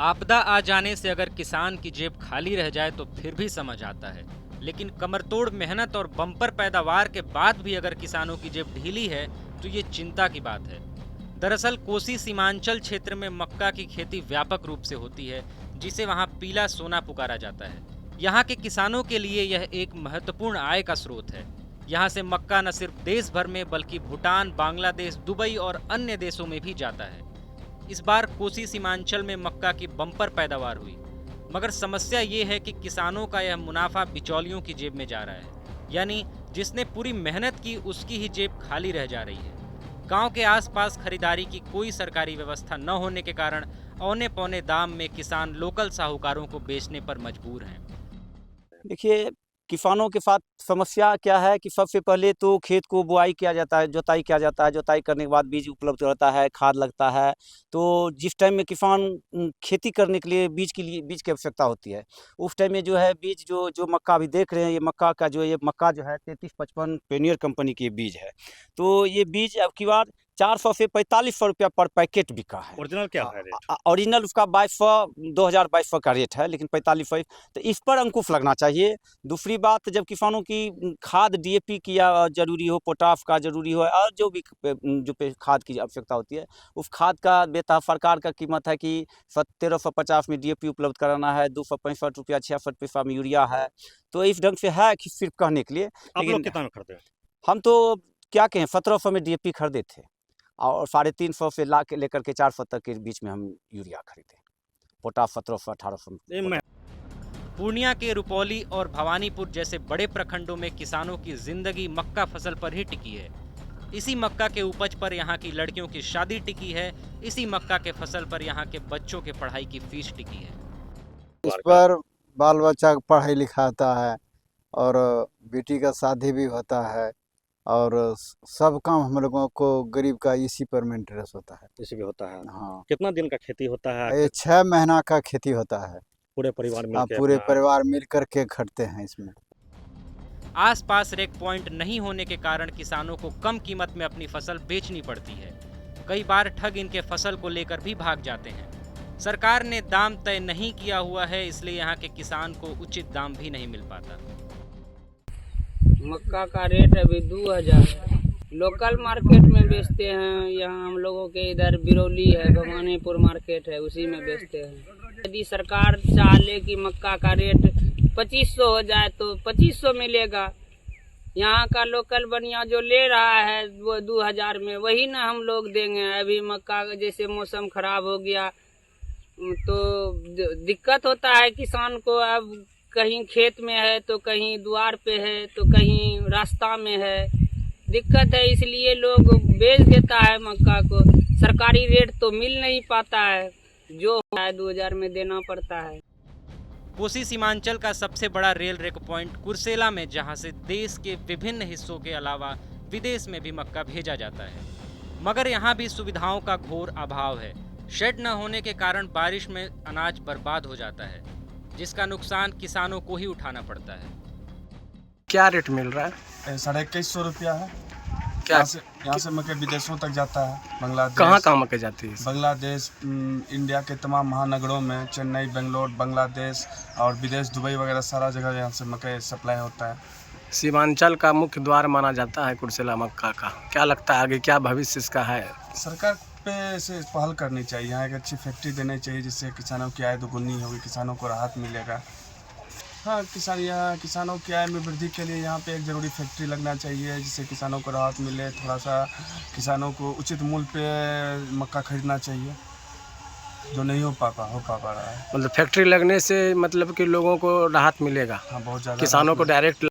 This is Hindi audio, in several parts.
आपदा आ जाने से अगर किसान की जेब खाली रह जाए तो फिर भी समझ आता है, लेकिन कमरतोड़ मेहनत और बम्पर पैदावार के बाद भी अगर किसानों की जेब ढीली है तो ये चिंता की बात है। दरअसल कोसी सीमांचल क्षेत्र में मक्का की खेती व्यापक रूप से होती है, जिसे वहाँ पीला सोना पुकारा जाता है। यहाँ के किसानों के लिए यह एक महत्वपूर्ण आय का स्रोत है। यहाँ से मक्का न सिर्फ देश भर में बल्कि भूटान, बांग्लादेश, दुबई और अन्य देशों में भी जाता है। इस बार कोसी सीमांचल में मक्का की बम्पर पैदावार हुई, मगर समस्या ये है कि किसानों का यह मुनाफा बिचौलियों की जेब में जा रहा है, यानी जिसने पूरी मेहनत की उसकी ही जेब खाली रह जा रही है। गांव के आसपास खरीदारी की कोई सरकारी व्यवस्था न होने के कारण औने पौने दाम में किसान लोकल साहूकारों को बेचने पर मजबूर हैं। देखिए, किसानों के साथ समस्या क्या है कि सबसे पहले तो खेत को बुआई किया जाता है, जोताई किया जाता है। जोताई करने के बाद बीज उपलब्ध रहता है, खाद लगता है। तो जिस टाइम में किसान खेती करने के लिए बीज की आवश्यकता होती है, उस टाइम में जो है बीज जो मक्का अभी देख रहे हैं, ये मक्का जो है 3355 पेनियर कंपनी की बीज है। तो ये बीज अब की बार 400 से 4500 रुपया पर पैकेट बिका है। ओरिजिनल क्या है रेट? ओरिजिनल उसका 2200 का रेट है, लेकिन 4500। तो इस पर अंकुश लगना चाहिए। दूसरी बात, जब किसानों की खाद डीएपी की जरूरी हो, पोटाश का जरूरी हो, और जो भी खाद की आवश्यकता होती है, उस खाद का बेता सरकार का कीमत है कि 1350 में डीएपी उपलब्ध कराना है, 265 रुपया 66 पैसा में यूरिया है। तो इस ढंग से है कि सिर्फ कहने के लिए। आप लोग कितना में खरीदे? हम तो क्या कहें, 1700 में डीएपी खरीदे थे और 350 से लेकर के 400 तक के बीच में हम यूरिया खरीदे। पोटाश 1700 1800। पूर्णिया के रुपौली और भवानीपुर जैसे बड़े प्रखंडों में किसानों की जिंदगी मक्का फसल पर ही टिकी है। इसी मक्का के उपज पर यहाँ की लड़कियों की शादी टिकी है। इसी मक्का के फसल पर यहाँ के बच्चों के पढ़ाई की फीस टिकी है। इस पर बाल बच्चा का पढ़ाई लिखाता है और बेटी का शादी भी होता है, और सब काम हम लोगों को गरीब का इसी पर मेंटेनेंस होता है। इसी भी होता है। हाँ, कितना दिन का खेती होता है? ये 6 महीना का खेती होता है। पूरे परिवार हाँ, मिलकर पूरे परिवार मिल करके खटते हैं इसमें। आसपास रेक पॉइंट नहीं होने के कारण किसानों को कम कीमत में अपनी फसल बेचनी पड़ती है। कई बार ठग इनके फसल को लेकर भी भाग जाते हैं। सरकार ने दाम तय नहीं किया हुआ है, इसलिए यहाँ के किसान को उचित दाम भी नहीं मिल पाता। मक्का का रेट अभी 2000 है। लोकल मार्केट में बेचते हैं। यहाँ हम लोगों के इधर बिरौली है, भवानीपुर मार्केट है, उसी में बेचते हैं। यदि सरकार चाहे कि मक्का का रेट 2500 हो जाए तो 2500 मिलेगा। यहाँ का लोकल बनिया जो ले रहा है वो 2000 में, वही ना हम लोग देंगे। अभी मक्का जैसे मौसम खराब हो गया तो दिक्कत होता है किसान को। अब कहीं खेत में है तो कहीं द्वार पे है तो कहीं रास्ता में है, दिक्कत है। इसलिए लोग बेच देता है मक्का को। सरकारी रेट तो मिल नहीं पाता है, जो है 2000 में देना पड़ता है। कोसी सीमांचल का सबसे बड़ा रेल रेक पॉइंट कुर्सेला में, जहां से देश के विभिन्न हिस्सों के अलावा विदेश में भी मक्का भेजा जाता है, मगर यहां भी सुविधाओं का घोर अभाव है। शेड न होने के कारण बारिश में अनाज बर्बाद हो जाता है, जिसका नुकसान किसानों को ही उठाना पड़ता है। क्या रेट मिल रहा है? 2150 रुपया है। क्या यहाँ से मक्के विदेशों तक जाता है। बांग्लादेश, कहाँ मक्के जाती है? बांग्लादेश, इंडिया के तमाम महानगरों में, चेन्नई, बेंगलोर, बांग्लादेश और विदेश, दुबई वगैरह सारा जगह यहाँ से मक्के सप्लाई होता है। सीमांचल का मुख्य द्वार माना जाता है कुर्सेला मक्का का। क्या लगता है आगे क्या भविष्य इसका है? सरकार पे से पहल करनी चाहिए, यहाँ एक अच्छी फैक्ट्री देनी चाहिए जिससे किसानों की आय दोगुनी होगी, किसानों को राहत मिलेगा। हाँ, किसानों की आय में वृद्धि के लिए यहाँ पे एक ज़रूरी फैक्ट्री लगना चाहिए जिससे किसानों को राहत मिले। थोड़ा सा किसानों को उचित मूल्य पे मक्का खरीदना चाहिए, जो नहीं हो पा रहा है। मतलब फैक्ट्री लगने से मतलब कि लोगों को राहत मिलेगा? हाँ, बहुत ज़्यादा। किसानों को डायरेक्ट।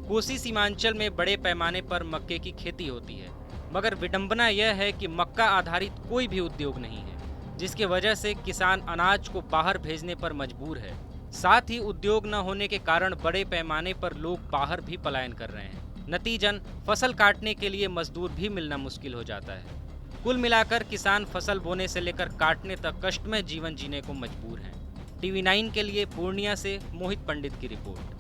कोसी सीमांचल में बड़े पैमाने पर मक्के की खेती होती है, मगर विडंबना यह है कि मक्का आधारित कोई भी उद्योग नहीं है, जिसकी वजह से किसान अनाज को बाहर भेजने पर मजबूर है। साथ ही उद्योग न होने के कारण बड़े पैमाने पर लोग बाहर भी पलायन कर रहे हैं। नतीजन फसल काटने के लिए मजदूर भी मिलना मुश्किल हो जाता है। कुल मिलाकर किसान फसल बोने से लेकर काटने तक कष्टमय जीवन जीने को मजबूर हैं। TV9 के लिए पूर्णिया से मोहित पंडित की रिपोर्ट।